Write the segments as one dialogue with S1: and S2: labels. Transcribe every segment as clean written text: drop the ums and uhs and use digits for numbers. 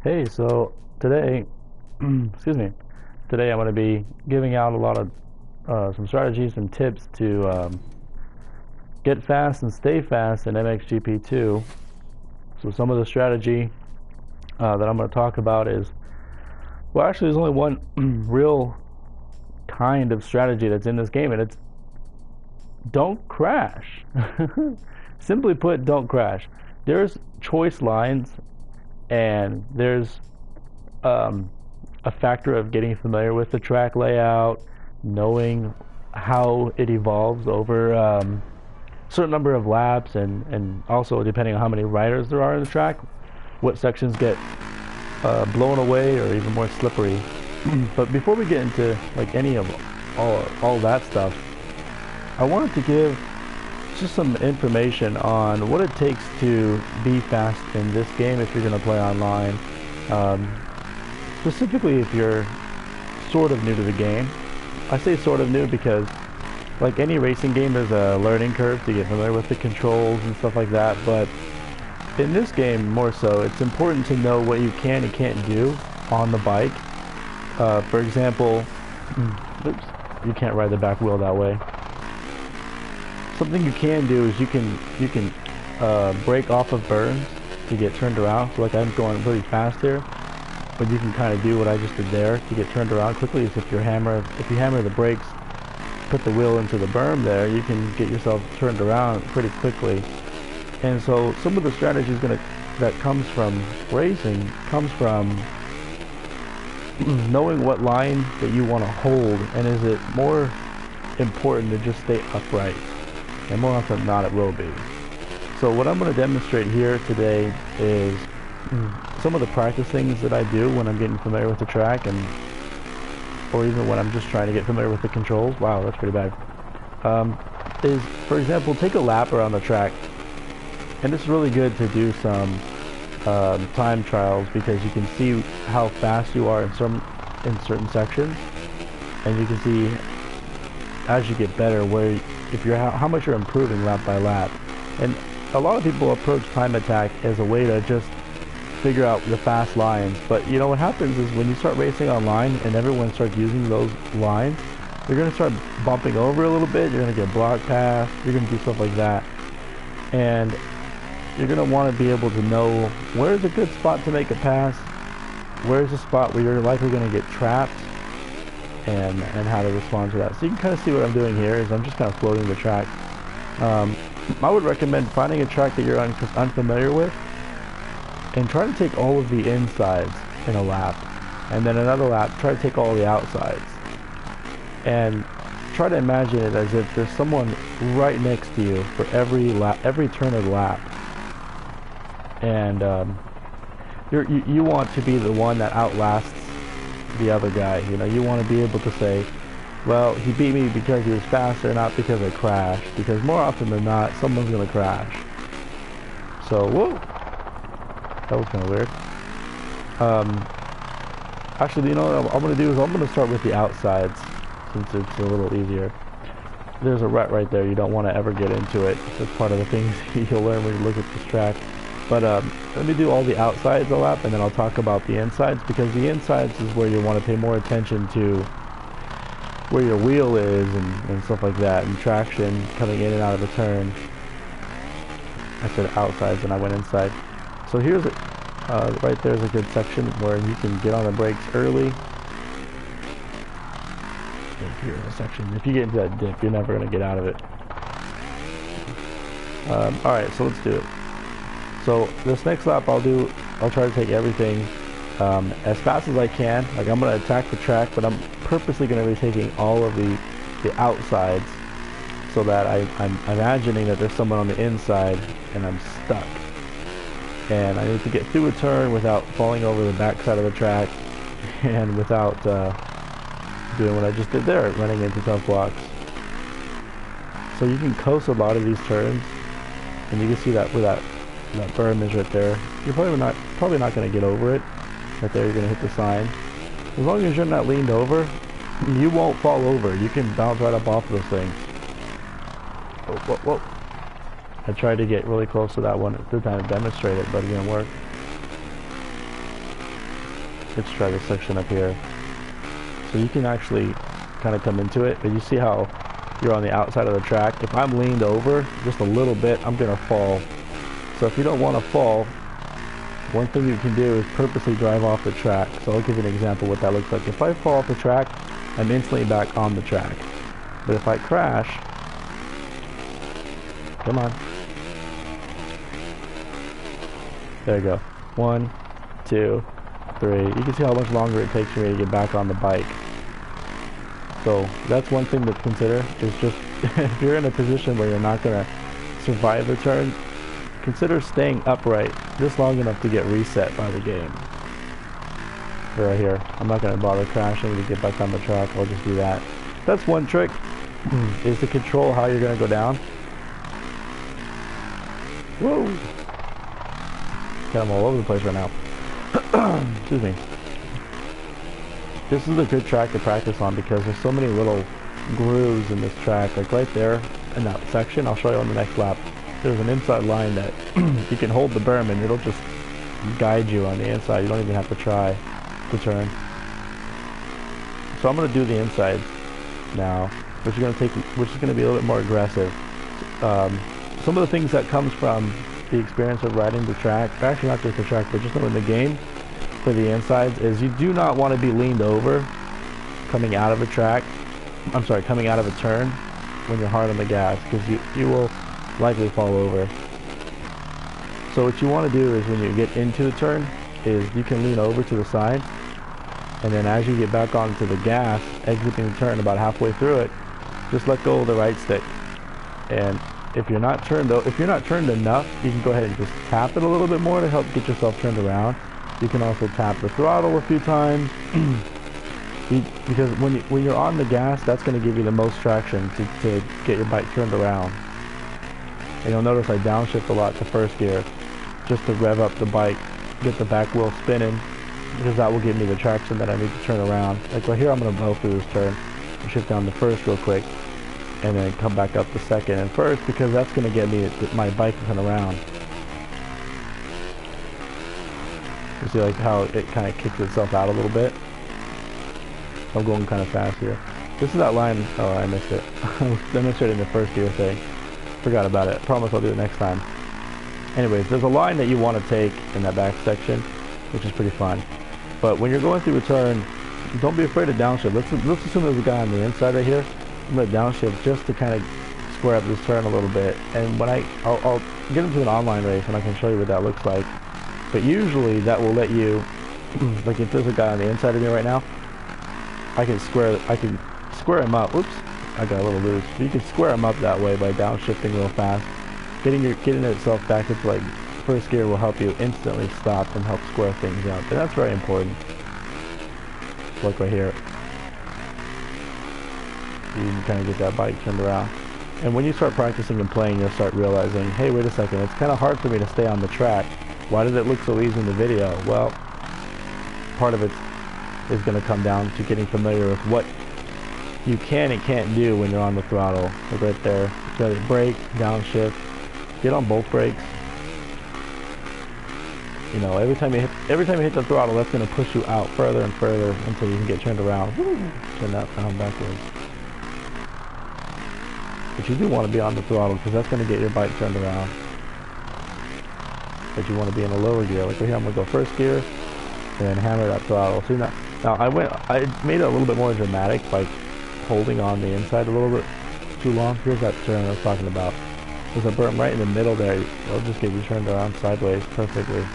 S1: Hey, so today, excuse me, today I'm going to be giving out a lot of some strategies and tips to get fast and stay fast in MXGP2. So some of the strategy that I'm going to talk about is, well, actually, there's only one real kind of strategy that's in this game, and it's don't crash. Simply put, don't crash. There's choice lines, and there's a factor of getting familiar with the track layout, knowing how it evolves over a certain number of laps, and also depending on how many riders there are in the track, what sections get blown away or even more slippery. But before we get into like any of all that stuff, I wanted to give just some information on what it takes to be fast in this game if you're going to play online. Specifically if you're sort of new to the game. I say sort of new because like any racing game, there's a learning curve to get familiar with the controls and stuff like that, but in this game more so, it's important to know what you can and can't do on the bike. For example, oops, you can't ride the back wheel that way. Something you can do is you can break off of berms to get turned around. So like I'm going really fast here, but you can kind of do what I just did there to get turned around quickly. Is if you hammer the brakes, put the wheel into the berm there, you can get yourself turned around pretty quickly. And so some of the strategies that comes from racing comes from knowing what line that you want to hold, and is it more important to just stay upright? And more often than not, it will be. So what I'm going to demonstrate here today is some of the practice things that I do when I'm getting familiar with the track, or even when I'm just trying to get familiar with the controls. Wow, that's pretty bad. Is, for example, take a lap around the track. And it's really good to do some time trials because you can see how fast you are in certain sections, and you can see as you get better how much you're improving lap by lap. And a lot of people approach time attack as a way to just figure out the fast lines, but you know what happens is when you start racing online and everyone starts using those lines, you're going to start bumping over a little bit, you're going to get blocked past, you're going to do stuff like that, and you're going to want to be able to know where's a good spot to make a pass, where's a spot where you're likely going to get trapped, and how to respond to that. So you can kind of see what I'm doing here is I'm just kind of floating the track. I would recommend finding a track that you're unfamiliar with and try to take all of the insides in a lap, and then another lap try to take all the outsides, and try to imagine it as if there's someone right next to you for every turn of the lap. And you want to be the one that outlasts the other guy. You know, you want to be able to say, well, he beat me because he was faster, not because I crashed. Because more often than not, someone's gonna crash. So, whoa, that was kind of weird. Actually, you know what I'm gonna do is I'm gonna start with the outsides since it's a little easier. There's a rut right there. You don't want to ever get into it. That's part of the things you'll learn when you look at this track. But let me do all the outsides a lap, and then I'll talk about the insides, because the insides is where you want to pay more attention to where your wheel is and stuff like that, and traction coming in and out of the turn. I said outsides and I went inside. So here's right there's a good section where you can get on the brakes early. Here's a section. If you get into that dip, you're never going to get out of it. Alright, so let's do it. So this next lap I'll try to take everything as fast as I can. Like I'm going to attack the track, but I'm purposely going to be taking all of the outsides so that I'm imagining that there's someone on the inside and I'm stuck. And I need to get through a turn without falling over the back side of the track and without doing what I just did there, running into tough blocks. So you can coast a lot of these turns, and you can see that where that berm is right there. You're probably not going to get over it. Right there, you're going to hit the sign. As long as you're not leaned over, you won't fall over. You can bounce right up off of those things. Whoa, whoa, whoa. I tried to get really close to that one to kind of demonstrate it, but it didn't work. Let's try this section up here. So you can actually kind of come into it, but you see how you're on the outside of the track. If I'm leaned over just a little bit, I'm gonna fall. So if you don't want to fall, one thing you can do is purposely drive off the track. So I'll give you an example what that looks like. If I fall off the track, I'm instantly back on the track. But if I crash, come on. There you go. 1, 2, 3. You can see how much longer it takes for me to get back on the bike. So that's one thing to consider, is just if you're in a position where you're not going to survive the turn, consider staying upright just long enough to get reset by the game. Right here. I'm not going to bother crashing to get back on the track. I'll just do that. That's one trick, is to control how you're going to go down. Whoa! Got them all over the place right now. Excuse me. This is a good track to practice on because there's so many little grooves in this track. Like right there in that section, I'll show you on the next lap. There's an inside line that you can hold the berm and it'll just guide you on the inside. You don't even have to try to turn. So I'm going to do the inside now, which is going to be a little bit more aggressive. Some of the things that comes from the experience of riding the track, actually not just the track, but just knowing the game for the insides, is you do not want to be leaned over coming out of a track. I'm sorry, coming out of a turn when you're hard on the gas, because you will likely fall over. So what you want to do is when you get into the turn, is you can lean over to the side, and then as you get back onto the gas, exiting the turn about halfway through it, just let go of the right stick. And if you're not turned enough, you can go ahead and just tap it a little bit more to help get yourself turned around. You can also tap the throttle a few times because when you're on the gas, that's going to give you the most traction to get your bike turned around. And you'll notice I downshift a lot to first gear just to rev up the bike, get the back wheel spinning, because that will give me the traction that I need to turn around. Like right here, I'm going to blow through this turn and shift down to first real quick, and then come back up to second and first, because that's going to get me my bike to turn around. You see like how it kind of kicks itself out a little bit. I'm going kind of fast here. This is that line. Oh, I missed it. I was demonstrating the first gear thing. Forgot about it. Promise I'll do it next time. Anyways, there's a line that you want to take in that back section, which is pretty fun. But when you're going through a turn, don't be afraid to downshift. Let's assume there's a guy on the inside right here. I'm going to downshift just to kind of square up this turn a little bit. And when I'll get into an online race and I can show you what that looks like. But usually that will let you, like if there's a guy on the inside of me right now, I can square him up. Oops, I got a little loose. But you can square him up that way by downshifting real fast. Getting itself back into like first gear will help you instantly stop and help square things up. And that's very important. Like right here. You can kind of get that bike turned around. And when you start practicing and playing, you'll start realizing, hey, wait a second, it's kind of hard for me to stay on the track. Why did it look so easy in the video? Well, part of it is going to come down to getting familiar with what you can and can't do when you're on the throttle. Like right there, you gotta brake, downshift, get on both brakes. You know, every time you hit the throttle, that's going to push you out further and further until you can get turned around. Turn that down backwards. But you do want to be on the throttle because that's going to get your bike turned around. But you want to be in a lower gear. Like right here, I'm going to go first gear and then hammer that throttle. See now I made it a little bit more dramatic by holding on the inside a little bit too long. Here's that turn I was talking about. There's a berm right in the middle there. It'll just get you turned around sideways perfectly.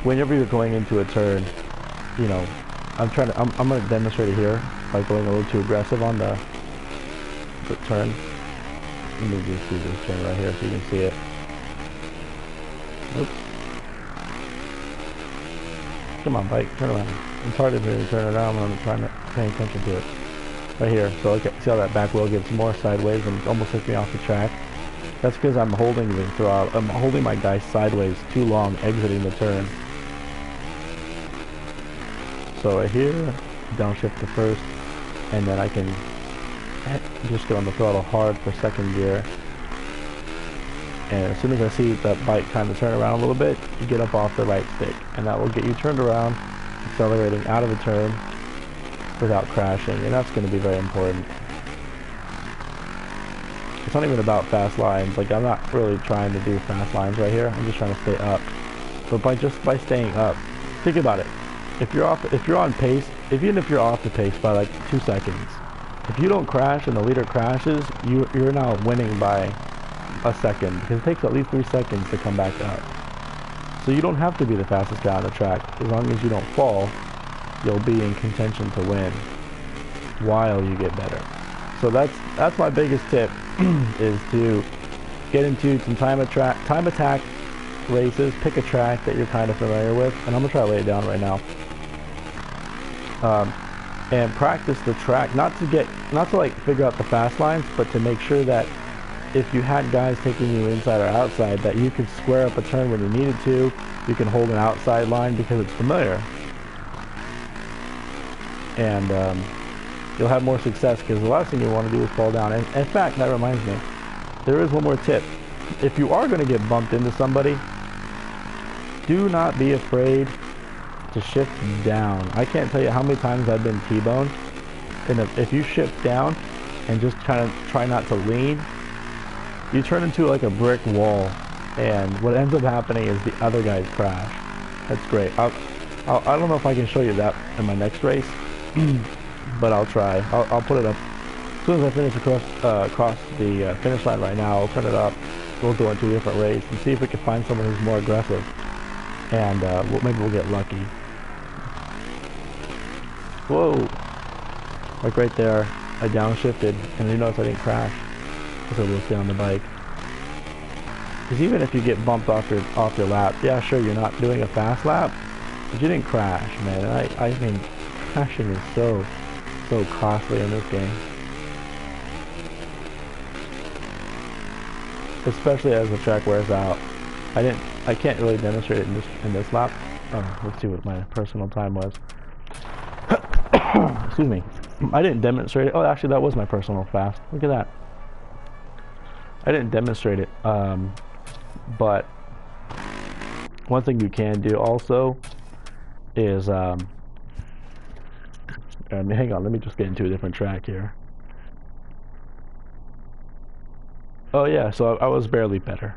S1: Whenever you're going into a turn, you know, I'm going to demonstrate it here by going a little too aggressive on the turn. Let me just do this turn right here so you can see it. Oops. Come on, bike, turn around. It's hard to really turn it around when I'm trying to pay attention to it. Right here, so okay, see how that back wheel gets more sideways and almost hits me off the track? That's because I'm holding the throttle. I'm holding my guy sideways too long, exiting the turn. So right here, downshift to first, and then I can just get on the throttle hard for second gear. And as soon as I see that bike kind of turn around a little bit, you get up off the right stick. And that will get you turned around, accelerating out of a turn without crashing. And that's going to be very important. It's not even about fast lines. Like, I'm not really trying to do fast lines right here. I'm just trying to stay up. But by staying up, think about it. If you're on pace, even if you're off the pace by like 2 seconds, if you don't crash and the leader crashes, you're now winning by a second, because it takes at least 3 seconds to come back up. So you don't have to be the fastest guy on the track. As long as you don't fall, you'll be in contention to win while you get better. So that's my biggest tip is to get into some time attack races. Pick a track that you're kind of familiar with, and I'm gonna try to lay it down right now. And practice the track, not to like figure out the fast lines, but to make sure that if you had guys taking you inside or outside, that you could square up a turn when you needed to. You can hold an outside line because it's familiar, and you'll have more success, because the last thing you want to do is fall down. And in fact, that reminds me, there is one more tip. If you are going to get bumped into somebody, do not be afraid to shift down. I can't tell you how many times I've been T-boned, and if you shift down and just kind of try not to lean, you turn into like a brick wall, and what ends up happening is the other guys crash. That's great. I don't know if I can show you that in my next race, but I'll try. I'll put it up as soon as I finish across the finish line right now. I'll turn it up. We'll go into a different race and see if we can find someone who's more aggressive, and maybe we'll get lucky. Whoa! Like right there, I downshifted, and you notice I didn't crash. So we'll stay on the bike. Because even if you get bumped off your lap, yeah, sure, you're not doing a fast lap, but you didn't crash, man. I mean, crashing is so costly in this game, especially as the track wears out. I can't really demonstrate it in this lap. Let's see what my personal time was. Excuse me. I didn't demonstrate it. Oh, actually, that was my personal fast. Look at that. I didn't demonstrate it, but one thing you can do also is, hang on, let me just get into a different track here. Oh yeah, so I was barely better.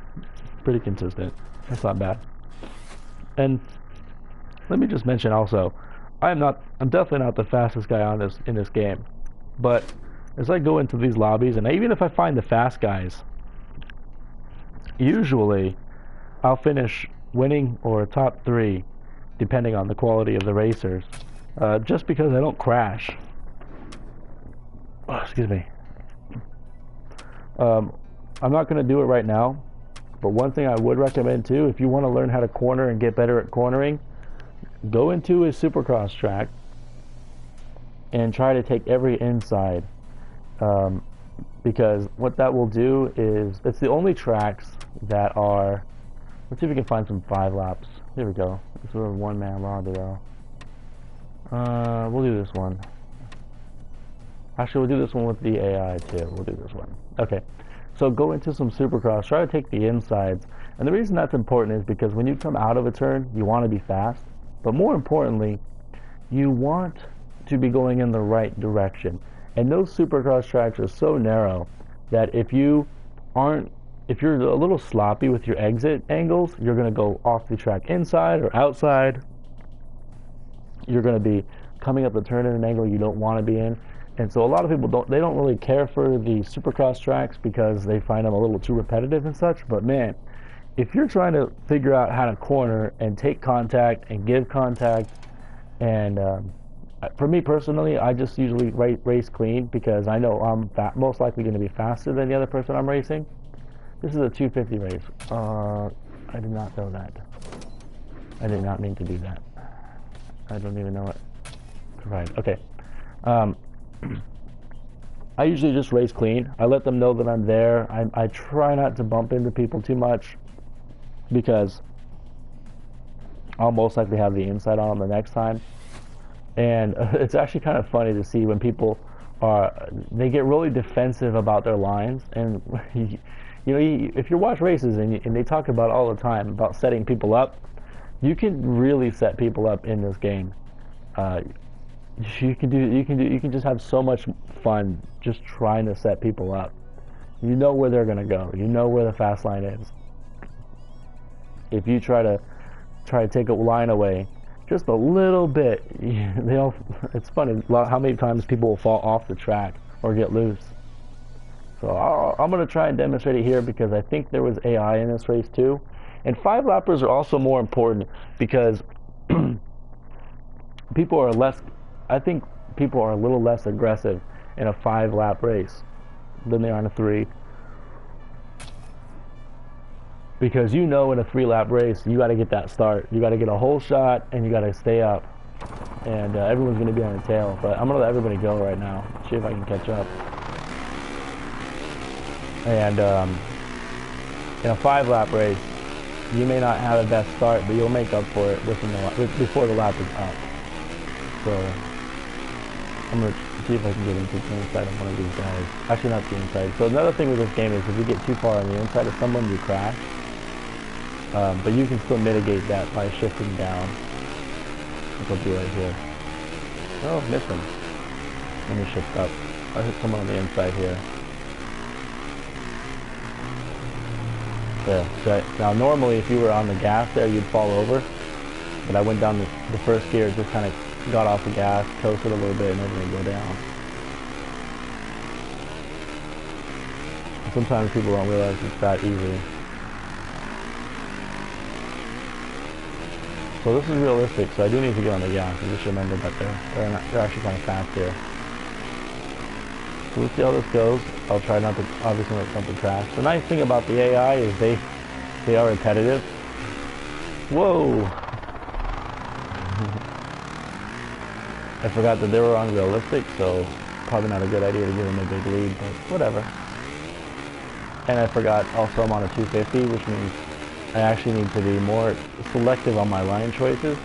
S1: Pretty consistent. That's not bad. And let me just mention also, I'm definitely not the fastest guy in this game, but as I go into these lobbies, and even if I find the fast guys, usually I'll finish winning or top 3, depending on the quality of the racers, just because I don't crash. Oh, excuse me. I'm not going to do it right now, but one thing I would recommend too, if you want to learn how to corner and get better at cornering, go into a supercross track and try to take every inside. Because what that will do is, it's the only tracks that are, let's see if we can find some 5 laps. Here we go. This is a one-man lobby though. We'll do this one. Actually, we'll do this one with the AI too. We'll do this one. Okay. So go into some supercross, try to take the insides. And the reason that's important is because when you come out of a turn, you want to be fast. But more importantly, you want to be going in the right direction. And those supercross tracks are so narrow that if you're a little sloppy with your exit angles, you're going to go off the track inside or outside. You're going to be coming up the turn in an angle you don't want to be in. And so a lot of people don't really care for the supercross tracks because they find them a little too repetitive and such. But man, if you're trying to figure out how to corner and take contact and give contact, and for me personally, I just usually race clean because I know I'm most likely going to be faster than the other person I'm racing. This is a 250 race. I did not know that. I did not mean to do that. I don't even know it. Right. Okay. I usually just race clean. I let them know that I'm there. I try not to bump into people too much because I'll most likely have the inside on them the next time. And it's actually kind of funny to see when people they get really defensive about their lines, and if you watch races and they talk about all the time about setting people up, you can really set people up in this game. You can just have so much fun just trying to set people up. You know where they're gonna go. You know where the fast line is. If you try to take a line away just a little bit, it's funny how many times people will fall off the track or get loose. So I'm going to try and demonstrate it here because I think there was AI in this race too. And 5-lappers are also more important because people are I think people are a little less aggressive in a 5-lap race than they are in a 3. Because in a 3-lap race, you got to get that start. You got to get a whole shot, and you got to stay up. And everyone's going to be on the tail. But I'm going to let everybody go right now. See if I can catch up. And in a 5-lap race, you may not have the best start, but you'll make up for it before the lap is up. So I'm going to see if I can get into the inside of one of these guys. Actually, not the inside. So another thing with this game is if you get too far on the inside of someone, you crash. But you can still mitigate that by shifting down. Which I'll do right here. Oh, missed him. Let me shift up. I hit someone on the inside here. There. So now normally if you were on the gas there, you'd fall over. But I went down the first gear, just kind of got off the gas, coasted a little bit, and then go down. Sometimes people don't realize it's that easy. So this is realistic, so I do need to get on the gas and just remember that they're actually kind of fast here. So we'll see how this goes. I'll try not to obviously make something crash. The nice thing about the AI is they are repetitive. Whoa! I forgot that they were unrealistic, so probably not a good idea to give them a big lead, but whatever. And I forgot also I'm on a 250, which means I actually need to be more selective on my line choices.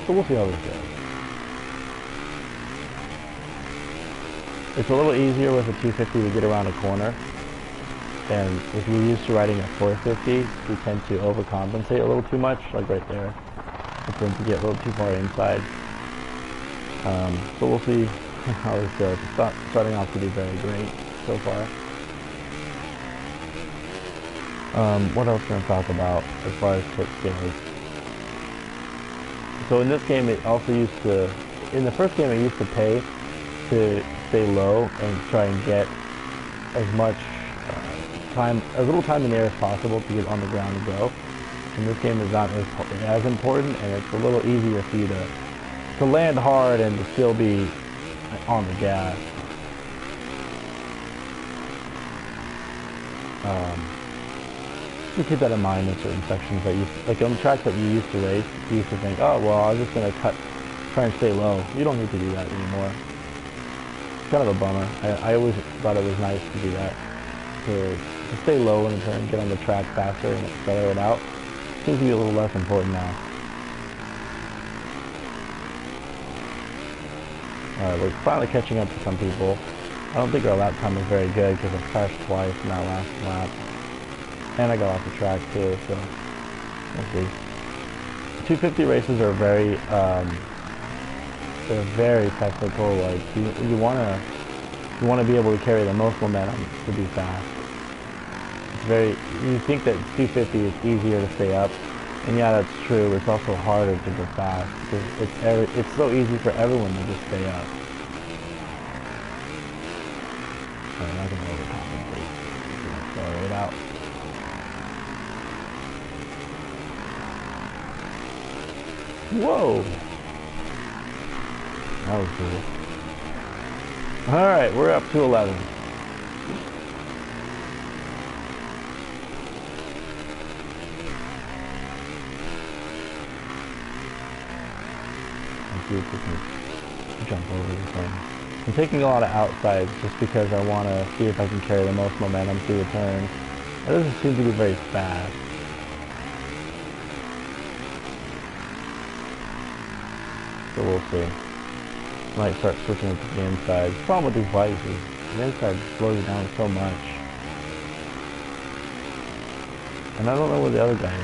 S1: So we'll see how this goes. It's a little easier with a 250 to get around a corner. And if you're used to riding a 450, you tend to overcompensate a little too much, like right there. You tend to get a little too far inside. So we'll see how this goes. It's not starting off to be very great so far. What else can I talk about as far as tips goes? So in this game, it also used to, in the first game, it used to pay to stay low and try and get as much as little time in the air as possible to get on the ground and go. And this game is not as important, and it's a little easier for you to land hard and to still be on the gas. You keep that in mind in certain sections that like on the tracks that you used to race, you used to think, oh well, I'm just gonna try and stay low. You don't need to do that anymore. It's kind of a bummer. I always thought it was nice to do that, to stay low and try and get on the track faster and accelerate out. Seems to be a little less important now. Alright, we're finally catching up to some people. I don't think our lap time is very good because I crashed twice in that last lap. And I got off the track too, so we'll see. 250 races are very, they're very technical. Like you wanna be able to carry the most momentum to be fast. You think that 250 is easier to stay up, and yeah, that's true. It's also harder to go fast because it's so easy for everyone to just stay up. I'm not gonna overcompensate. I'm gonna accelerate out. Whoa! That was cool. Alright, we're up to 11. Let's see if we can jump over this thing. I'm taking a lot of outsides just because I want to see if I can carry the most momentum through the turns. That doesn't seem to be very fast. so we'll see. Might start switching it to the inside. The problem with these bikes is the inside slows you down so much. And I don't know where the other guy is.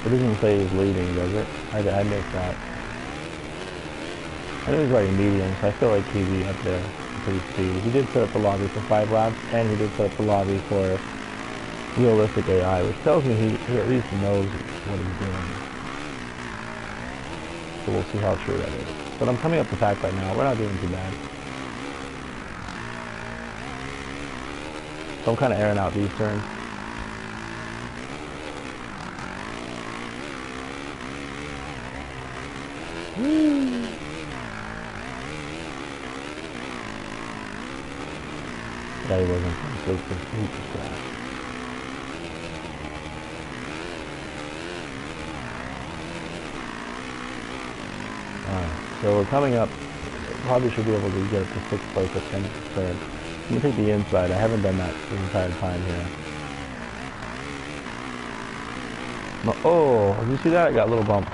S1: It doesn't say he's leading, does it? I missed that. I know he's riding medium, so I feel like he'd be up there pretty speed. He did set up the lobby for 5 laps, and he did set up the lobby for realistic AI, which tells me he at least knows what he's doing. So we'll see how true that is. But I'm coming up the pack right now. We're not doing too bad. So I'm kind of airing out these turns. Woo! Yeah, he wasn't he just crashed. Alright, so we're coming up. Probably should be able to get up to 6th place at 10th turn. I'm gonna take the inside. I haven't done that the entire time here. Oh, did you see that? I got little bumps.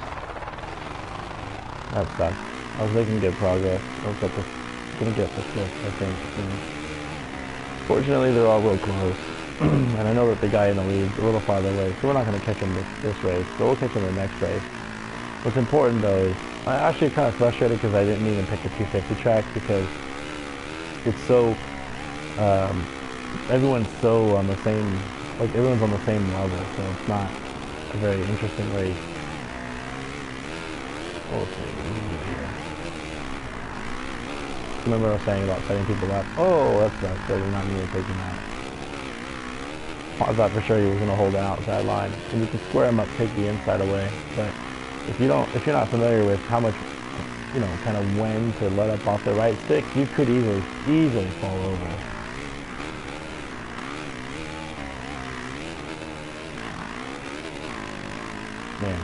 S1: That sucks. I was making good progress. I was gonna get the 5th, I think. Fortunately, they're all real close. And I know that the guy in the lead is a little farther away, so we're not going to catch him this race. So we'll catch him the next race. What's important, though, is I'm actually kind of frustrated because I didn't even pick the 250 track because it's so, everyone's so on the same, like everyone's on the same level, so it's not a very interesting race. Remember I was saying about setting people up? Oh, that's right, so you're not me taking that. I thought for sure you were going to hold the outside line. And you can square them up, take the inside away. But if you're not familiar with how much, kind of when to let up off the right stick, you could easily fall over. Man.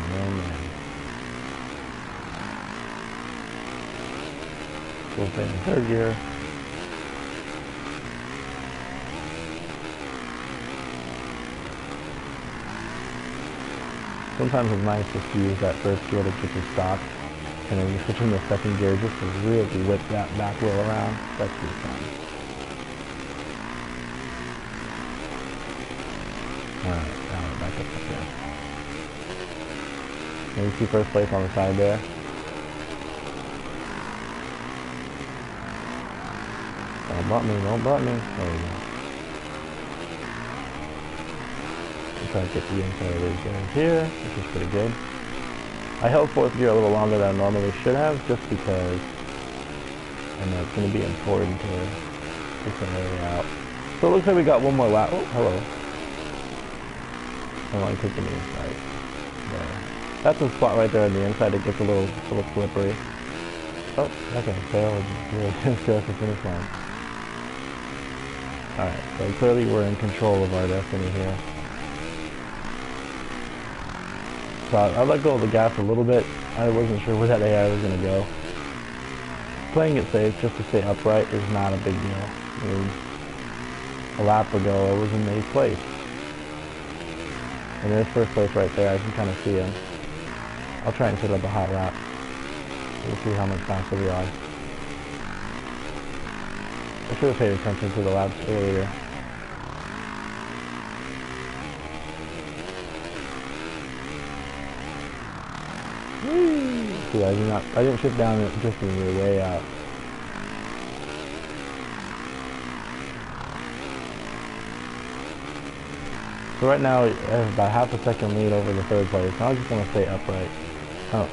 S1: We'll stay in 3rd gear. Sometimes it's nice just to use that 1st gear to get your stop. And then you switch into 2nd gear just to really whip that back wheel around. That's pretty fun. Alright, now we're back up there. And you see 1st place on the side there. Don't butt me. There we go. I'm trying to get the inside of these guys here, which is pretty good. I held 4th gear a little longer than I normally should have, just because I know it's going to be important to get some area out. So it looks like we got one more lap. Oh, hello. I want to take the inside. There. That's a spot right there on the inside that gets a little slippery. Oh, okay, failed. Just go to the finish line. Alright, so clearly we're in control of our destiny here. So I let go of the gas a little bit. I wasn't sure where that AI was going to go. Playing it safe just to stay upright is not a big deal. I mean, a lap ago I was in 8th place. And there's 1st place right there. I can kind of see him. I'll try and set up a hot lap. We'll see how much faster we are. I should have paid attention to the laps earlier. Whee! See, I didn't shift down just when we were way out. So right now I have about half a second lead over the 3rd place. Now I just want to stay upright.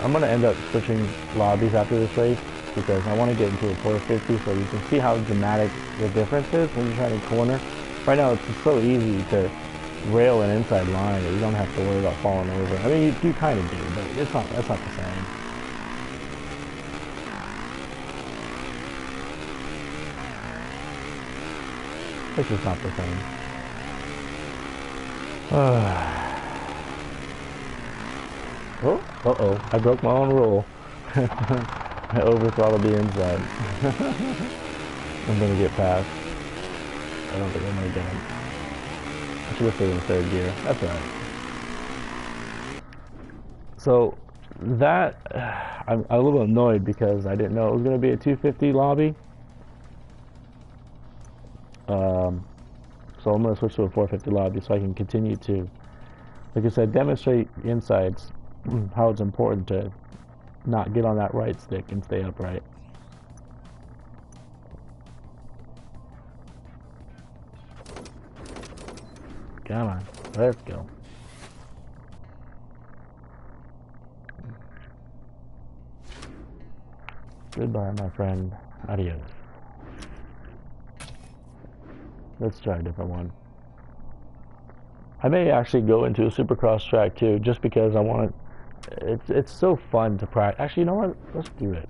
S1: I'm going to end up switching lobbies after this race because I want to get into a 450 so you can see how dramatic the difference is when you're trying to corner. Right now it's just so easy to rail an inside line that you don't have to worry about falling over. I mean, you kind of do, but that's not the same. It's just not the same. Oh, uh-oh, I broke my own rule. I overthrottled the inside. I'm gonna get past. I don't think I'm gonna get him. I should have stayed in third gear. That's alright. So that I'm a little annoyed because I didn't know it was gonna be a 250 lobby. So I'm gonna switch to a 450 lobby so I can continue to, like I said, demonstrate insides how it's important to not get on that right stick and stay upright. Come on, let's go. Goodbye, my friend. Adios. Let's try a different one. I may actually go into a supercross track too, just because I want to. It's so fun to practice. Actually, you know what? Let's do it.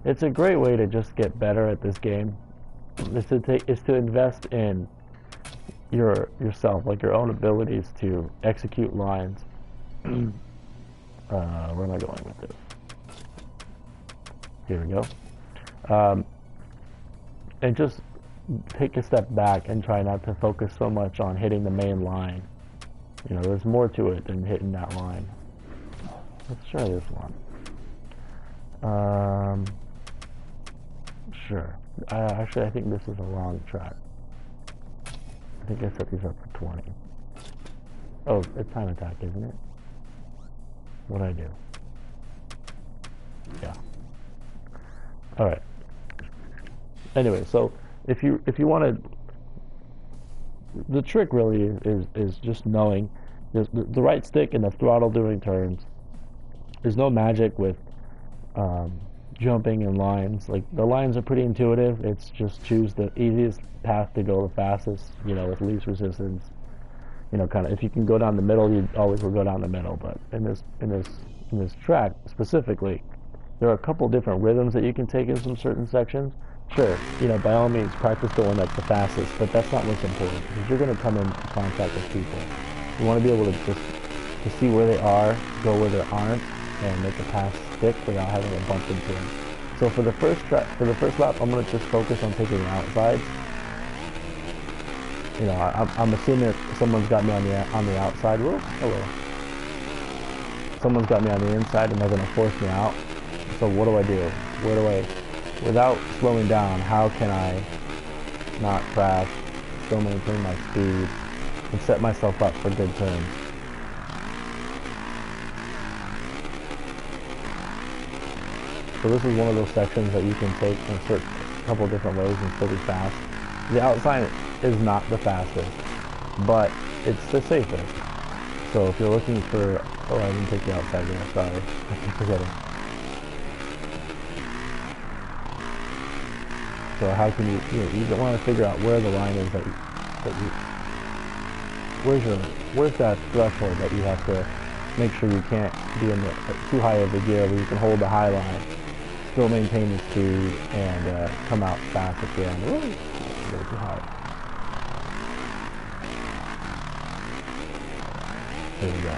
S1: It's a great way to just get better at this game. Is to invest in yourself, like your own abilities to execute lines. Where am I going with this? Here we go. And just take a step back and try not to focus so much on hitting the main line. You know, there's more to it than hitting that line. Let's try this one. Sure. Actually, I think this is a long track. I think I set these up for 20. Oh, it's time attack, isn't it? What'd I do? Yeah. All right. Anyway, so if you want to, the trick really is just knowing the right stick and the throttle during turns. There's no magic with jumping in lines. Like, the lines are pretty intuitive. It's just choose the easiest path to go the fastest, you know, with least resistance. You know, kind of, if you can go down the middle, you always will go down the middle. But in this track specifically, there are a couple different rhythms that you can take in some certain sections. Sure, you know, by all means, practice going like the fastest, but that's not what's important, because you're going to come into contact with people. You want to be able to just to see where they are, go where they aren't, and make a pass stick without having to bump into them. So for the first lap, I'm going to just focus on taking the outsides. You know, I'm assuming if someone's got me on the outside. Whoa, hello. Someone's got me on the inside, and they're going to force me out. So what do I do? Where do I, without slowing down, how can I not crash, still maintain my speed, and set myself up for good turns? So this is one of those sections that you can take in a couple different ways and still be fast. The outside is not the fastest, but it's the safest. So if you're looking for, oh, I didn't take the outside there, sorry, I keep forgetting. So how can you don't want to figure out where the line is where's that threshold that you have to make sure you can't be in the too high of a gear where you can hold the high line, still maintain the speed, and come out fast at the end. Ooh, a little too high. There we go.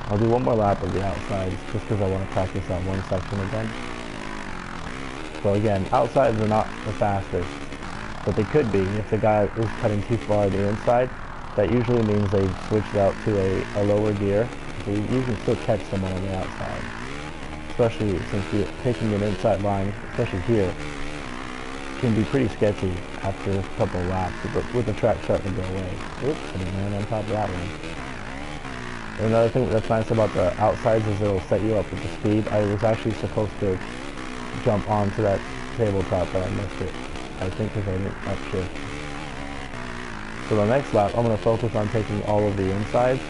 S1: I'll do one more lap of the outsides just because I want to practice that one section again. So again, outsides are not the fastest, but they could be if the guy is cutting too far to the inside. That usually means they've switched out to a lower gear. So you can still catch someone on the outside, especially since you're taking an inside line, especially here, can be pretty sketchy after a couple of laps with the track starting to go away. Oops, I didn't land on top of that one. And another thing that's nice about the outsides is it'll set you up with the speed. I was actually supposed to jump onto that tabletop, but I missed it. I think because I didn't upshift. So the next lap, I'm going to focus on taking all of the insides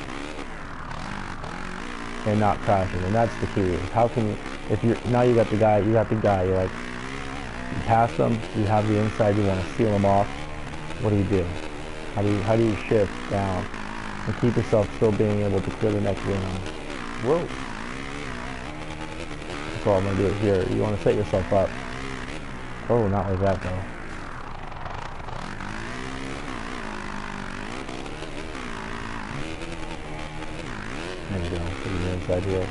S1: and not crashing. And that's the key. How can you, if you're, now you got the guy, you're like, you pass them, you have the inside, you want to seal them off. What do? How do you shift down and keep yourself still being able to clear the next round? Whoa. That's all I'm going to do here. You want to set yourself up. Oh, not like that though. There we go. Put the inside here.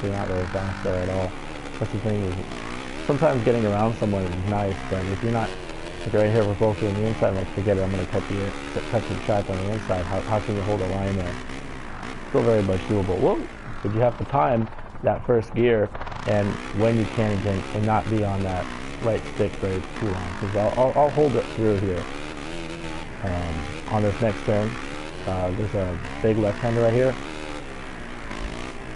S1: you're not very fast there at all. That's the thing, is sometimes getting around someone is nice, but if you're not, like right here, we're both doing the inside, like forget it, I'm going to cut the track on the inside. How can you hold a line there? Still very much doable. Whoa! But you have to time that first gear and when you can again, and not be on that right stick very too long. Because I'll hold it through here. On this next turn, there's a big left-hander right here.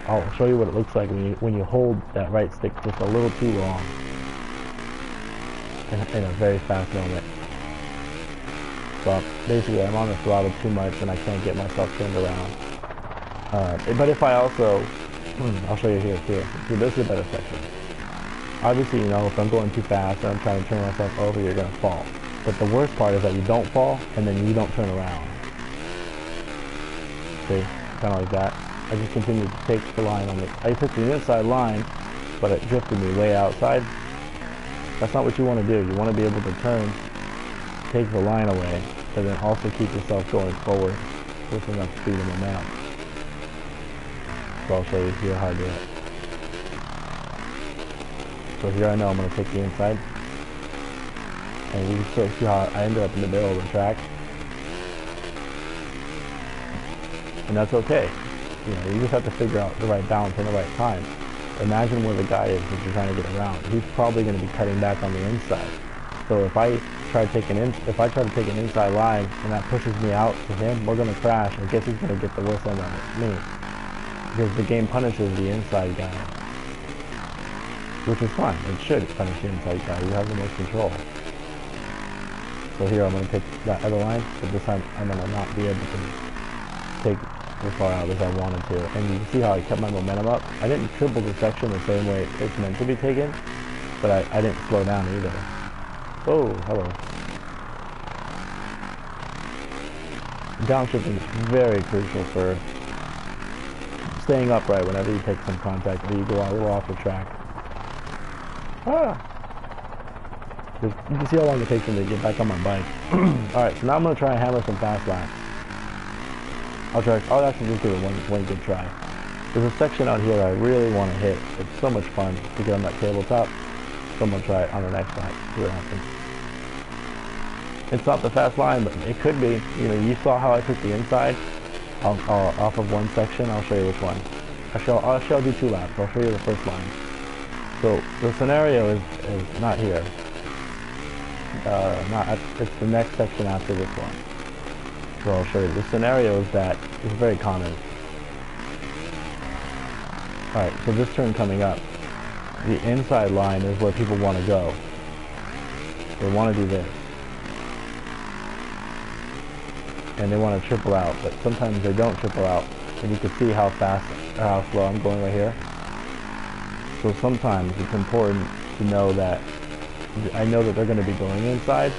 S1: I'll show you what it looks like when you hold that right stick just a little too long in a very fast moment. So basically I'm on the throttle too much and I can't get myself turned around. But if I also, I'll show you here too. See, this is a better section. Obviously, you know, if I'm going too fast and I'm trying to turn myself over, you're going to fall. But the worst part is that you don't fall and then you don't turn around. See, kind of like that. I just continued to take the line on it. I took the inside line, but it drifted me way outside. That's not what you want to do. You want to be able to turn, take the line away, and then also keep yourself going forward with enough speed and momentum. So I'll show you here how I do it. So here I know I'm going to take the inside. And you can sort of see how I ended up in the middle of the track. And that's okay. You know, you just have to figure out the right balance and the right time. Imagine where the guy is that you're trying to get around. He's probably going to be cutting back on the inside. So if I try to take an inside line and that pushes me out to him, we're going to crash. I guess he's going to get the worst end of it, me. Because the game punishes the inside guy. Which is fine. It should punish the inside guy. You have the most control. So here I'm going to take that other line, but this time I'm going to not be able to take as far out as I wanted to. And you can see how I kept my momentum up. I didn't triple the section the same way it's meant to be taken, but I didn't slow down either. Oh, hello. Downshifting is very crucial for staying upright whenever you take some contact or you go a little off the track. You can see how long it takes me to get back on my bike. Alright, so now I'm going to try and hammer some fast laps. I'll actually just do it one good try. There's a section out here I really want to hit. It's so much fun to get on that tabletop. So I'm going to try it on the next lap. See what happens. It's not the fast line, but it could be. You know, you saw how I took the inside off of one section. I'll show you which one. I'll do 2 laps. I'll show you the first line. So the scenario is not here. It's the next section after this one. So I'll show you. The scenario is that it's very common. Alright, so this turn coming up, the inside line is where people want to go. They want to do this. And they want to triple out, but sometimes they don't triple out. And you can see how fast or how slow I'm going right here. So sometimes it's important to know that I know that they're going to be going inside.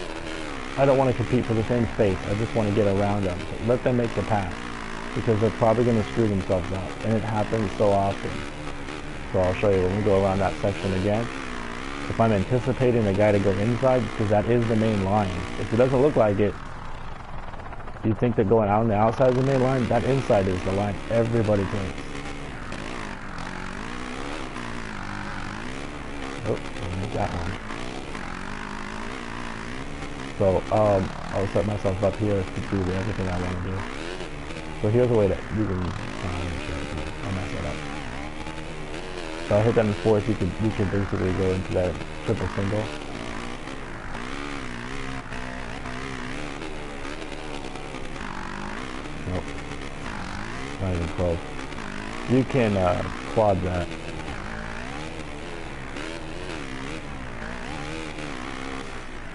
S1: I don't want to compete for the same space. I just want to get around them. So let them make the pass, because they're probably going to screw themselves up, and it happens so often. So I'll show you when we go around that section again. If I'm anticipating the guy to go inside, because that is the main line. If it doesn't look like it, you think that going out on the outside is the main line. That inside is the line everybody takes. Oh, I'll make that one. So I'll set myself up here to do everything I want to do. So here's a way that you can, I'll mess that up. So I hit that in fourth, you could basically go into that triple single. Nope, not even close. You can quad that.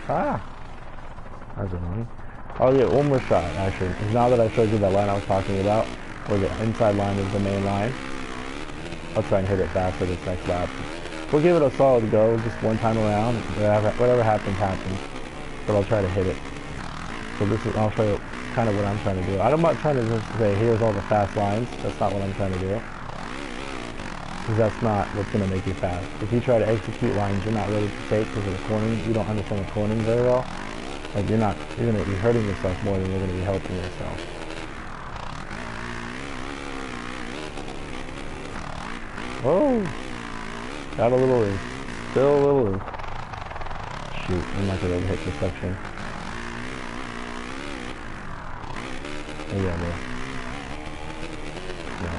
S1: Ah! That's annoying. I'll get one more shot, actually. Because now that I showed you that line I was talking about, where the inside line is the main line, I'll try and hit it faster this next lap. We'll give it a solid go, just one time around. Whatever happens, happens. But I'll try to hit it. So this is, I'll show you kind of what I'm trying to do. I'm not trying to just say, here's all the fast lines. That's not what I'm trying to do. Because that's not what's going to make you fast. If you try to execute lines you're not ready to take because of the cornering, you don't understand the cornering very well, like you're going to be hurting yourself more than you're going to be helping yourself. Oh, got a little loose. Still a little loose. Shoot, I'm not gonna be able to hit this section. Oh yeah, there. No.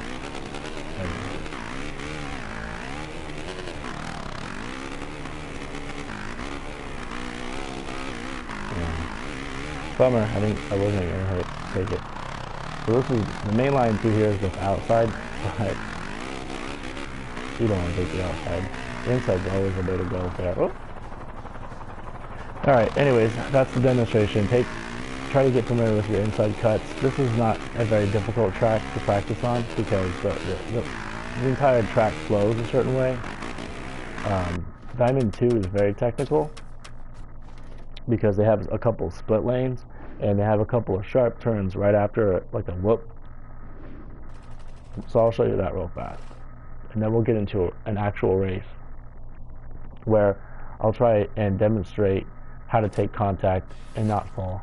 S1: Bummer, I wasn't gonna take it. So this is, the main line through here is just outside, but you don't want to take the outside. The inside's always the way to go there. Oh. Alright, anyways, that's the demonstration. Try to get familiar with your inside cuts. This is not a very difficult track to practice on because the entire track flows a certain way. Diamond 2 is very technical because they have a couple split lanes and they have a couple of sharp turns right after like a whoop. So I'll show you that real fast. And then we'll get into an actual race where I'll try and demonstrate how to take contact and not fall.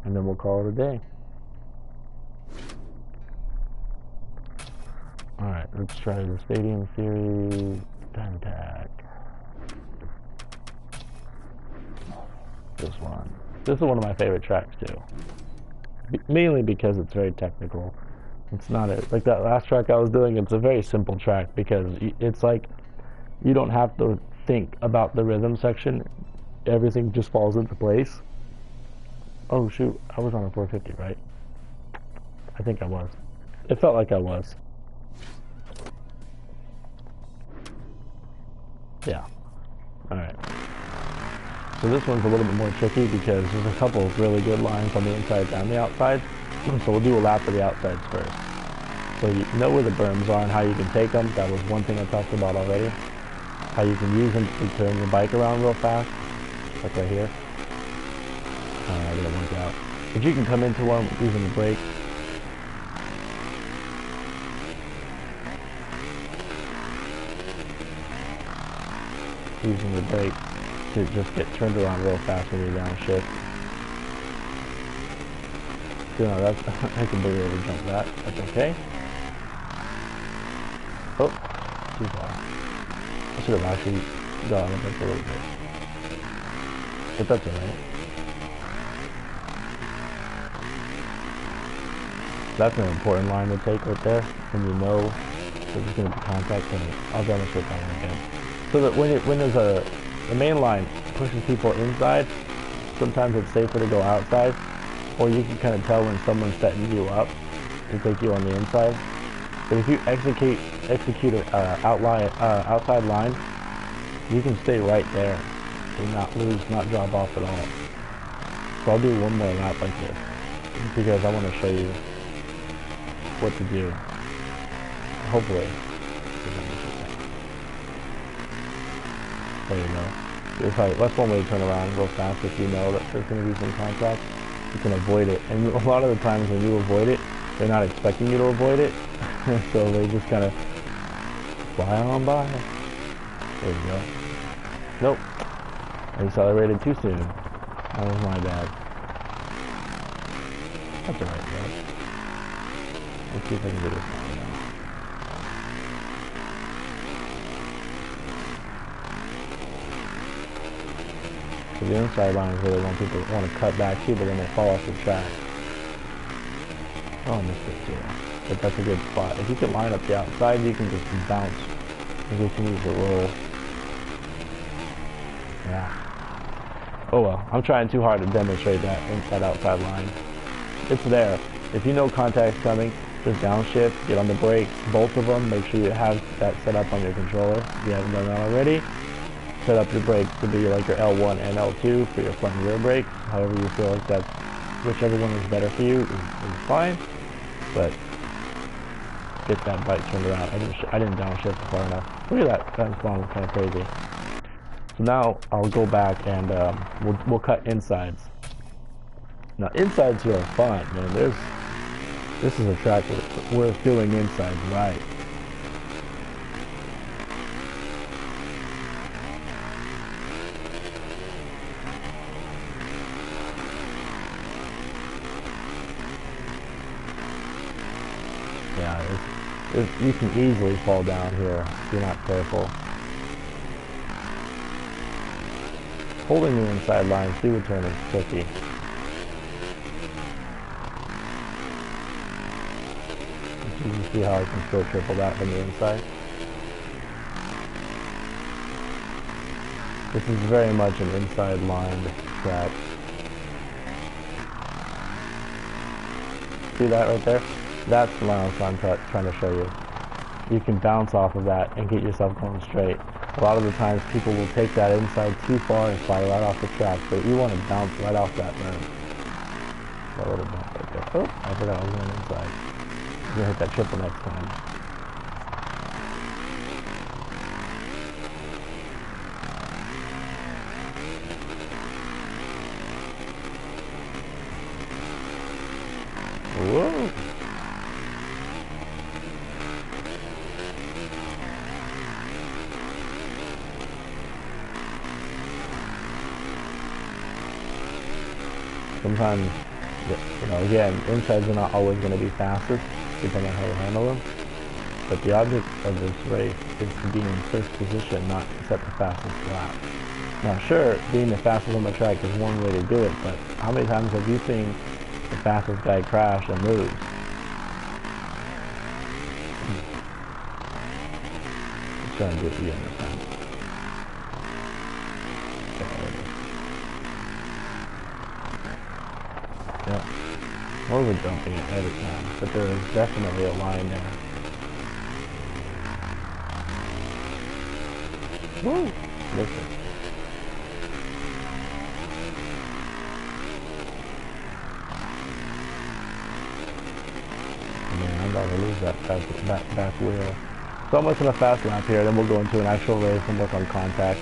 S1: And then we'll call it a day. Alright, let's try the Stadium Series time tag. This one. This is one of my favorite tracks too. Mainly because it's very technical. It's not like that last track I was doing, it's a very simple track because it's like you don't have to think about the rhythm section. Everything just falls into place. Oh shoot, I was on a 450, right? I think I was. It felt like I was. Yeah. Alright. So this one's a little bit more tricky because there's a couple of really good lines on the inside and the outside. So we'll do a lap of the outsides first. So you know where the berms are and how you can take them. That was one thing I talked about already. How you can use them to turn your bike around real fast. Like right here. I didn't work out. But you can come into one using the brake. Using the brake to just get turned around real fast when you downshift. You know, that's, I can barely over jump that. That's okay. Oh, too far. I should have actually gone up a little bit. But that's alright. That's an important line to take right there. When you know there's going to be contact, and I'll demonstrate that one again. So that when there's the main line pushes people inside, sometimes it's safer to go outside, or you can kind of tell when someone's setting you up to take you on the inside. But if you execute an outside line, you can stay right there and not lose, not drop off at all. So I'll do one more lap like this because I want to show you what to do. Hopefully. There you go. That's one way to turn around real fast if you know that there's going to be some contact. You can avoid it. And a lot of the times when you avoid it, they're not expecting you to avoid it. So they just kind of fly on by. There you go. Nope. I accelerated too soon. That was my bad. That's alright, guys. Let's see if I can do this now. So the inside line is really when people want to cut back too, but then they fall off the track. Oh, I missed it too. But that's a good spot. If you can line up the outside, you can just bounce and continue to roll. Yeah. Oh well, I'm trying too hard to demonstrate that inside-outside line. It's there. If you know contact's coming, just downshift, get on the brakes, both of them. Make sure you have that set up on your controller if you haven't done that already. Set up your brakes to be like your L1 and L2 for your front and rear brakes. However you feel like that's, whichever one is better for you is fine. But get that bike turned around. I didn't downshift far enough. Look at that. That spawn was kind of crazy. So now I'll go back and we'll cut insides. Now insides here are fun, man. This is a track where we're feeling insides right. You can easily fall down here if you're not careful. Holding the inside lines through a turn is tricky. You can see how I can still triple that from the inside. This is very much an inside lined track. See that right there? That's the line I'm trying to show you. You can bounce off of that and get yourself going straight. A lot of the times people will take that inside too far and fly right off the track, but you want to bounce right off that berm. A little bump right there. Oh, I forgot I was going inside. I'm going to hit that triple next time. Whoa! Sometimes, you know, again, insides are not always going to be fastest, depending on how you handle them. But the object of this race is to be in first position, not to set the fastest lap. Now, sure, being the fastest on the track is one way to do it, but how many times have you seen the fastest guy crash and lose? Let's try and do it again this time. Yep. Over jumping it every time, but there is definitely a line there. Woo! Listen. Man, I'm about to lose that back wheel. So I'm looking at a fast lap here, then we'll go into an actual race and work on contact.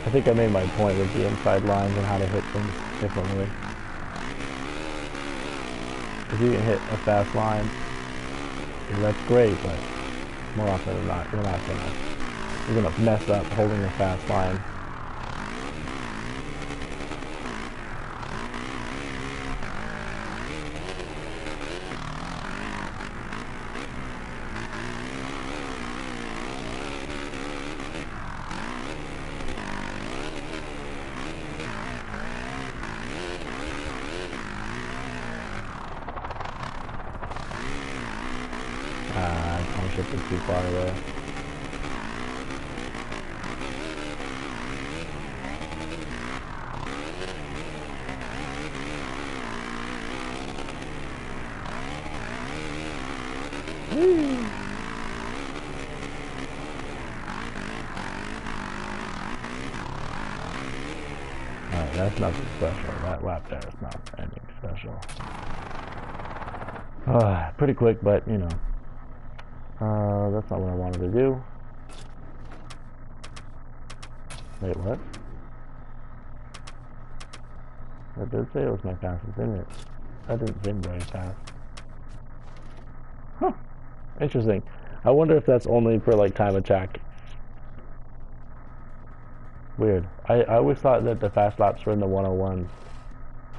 S1: I think I made my point with the inside lines and how to hit things differently. If you can hit a fast line, that's great, but more often than not, you're gonna mess up holding a fast line. I shifted too far away. Alright, that's nothing special. That lap there is not anything special. Pretty quick, but you know. That's not what I wanted to do. Wait, what? That did say it was my fastest, didn't it? That didn't seem very fast. Huh. Interesting. I wonder if that's only for like time attack. Weird. I always thought that the fast laps were in the 101s.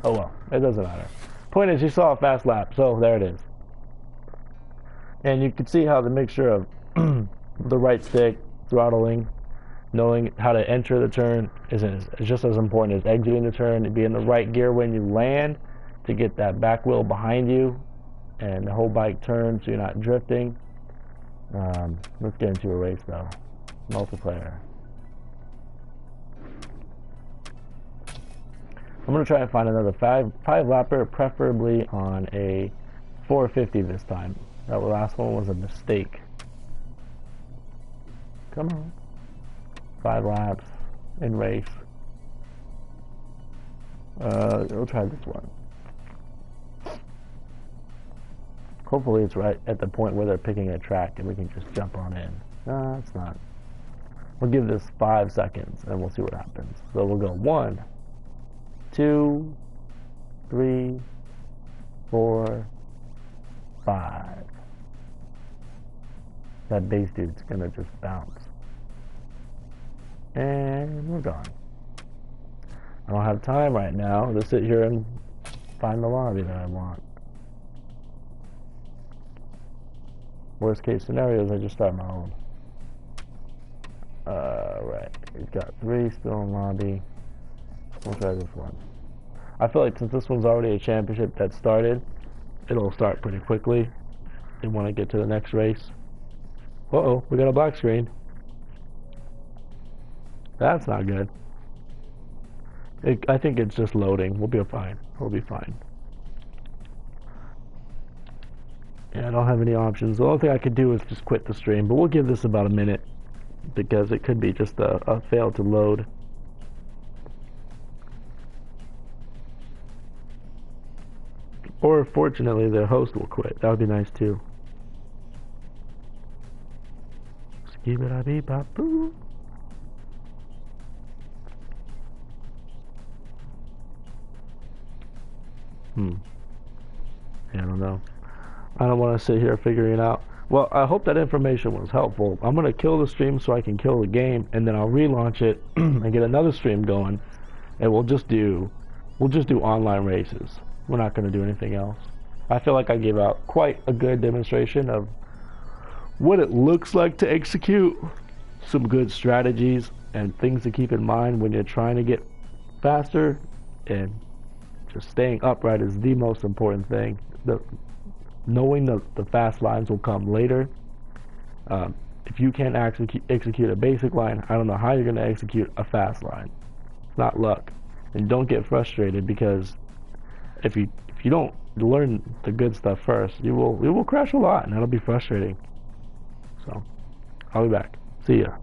S1: Oh well, it doesn't matter. Point is, you saw a fast lap, so there it is. And you can see how the mixture of the right stick, throttling, knowing how to enter the turn is just as important as exiting the turn. Be in the right gear when you land to get that back wheel behind you and the whole bike turn so you're not drifting. Let's get into a race though. Multiplayer. I'm going to try and find another five lapper, preferably on a 450 this time. That last one was a mistake. Come on. 5 laps in race. We'll try this one. Hopefully it's right at the point where they're picking a track and we can just jump on in. No, it's not. We'll give this 5 seconds and we'll see what happens. So we'll go 1, 2, 3, 4, 5. That base dude's gonna just bounce. And we're gone. I don't have time right now to sit here and find the lobby that I want. Worst case scenario is I just start my own. Right. We've got 3 still in lobby. We'll try this one. I feel like since this one's already a championship that started, it'll start pretty quickly. And want to get to the next race. Uh-oh, we got a black screen. That's not good. I think it's just loading. We'll be fine. We'll be fine. Yeah, I don't have any options. The only thing I could do is just quit the stream, but we'll give this about a minute because it could be just a fail to load. Or fortunately, the host will quit. That would be nice too. Skibidi-bop-boo. Yeah, I don't know. I don't want to sit here figuring it out. Well, I hope that information was helpful. I'm going to kill the stream so I can kill the game, and then I'll relaunch it and get another stream going, and we'll just do online races. We're not going to do anything else. I feel like I gave out quite a good demonstration of what it looks like to execute, some good strategies and things to keep in mind when you're trying to get faster, and just staying upright is the most important thing. Knowing the fast lines will come later. If you can't execute a basic line, I don't know how you're going to execute a fast line. It's not luck. And don't get frustrated, because if you don't learn the good stuff first, you will crash a lot, and that'll be frustrating. So, I'll be back. See ya.